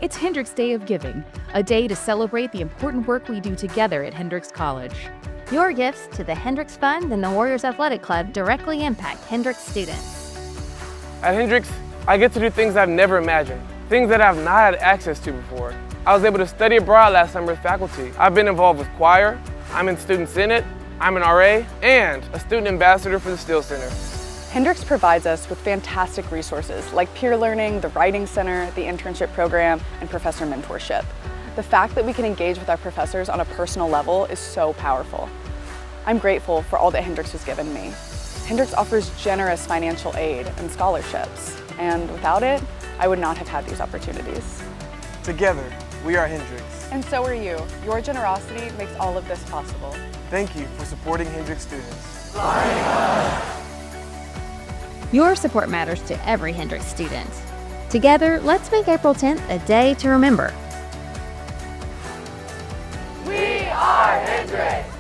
It's Hendrix Day of Giving, a day to celebrate the important work we do together at Hendrix College. Your gifts to the Hendrix Fund and the Warriors Athletic Club directly impact Hendrix students. At Hendrix, I get to do things I've never imagined, things that I've not had access to before. I was able to study abroad last summer with faculty. I've been involved with choir, I'm in Student Senate, I'm an RA, and a student ambassador for the Steele Center. Hendrix provides us with fantastic resources like peer learning, the Writing Center, the internship program, and professor mentorship. The fact that we can engage with our professors on a personal level is so powerful. I'm grateful for all that Hendrix has given me. Hendrix offers generous financial aid and scholarships, and without it, I would not have had these opportunities. Together, we are Hendrix. And so are you. Your generosity makes all of this possible. Thank you for supporting Hendrix students. Your support matters to every Hendrix student. Together, let's make April 10th a day to remember. We are Hendrix!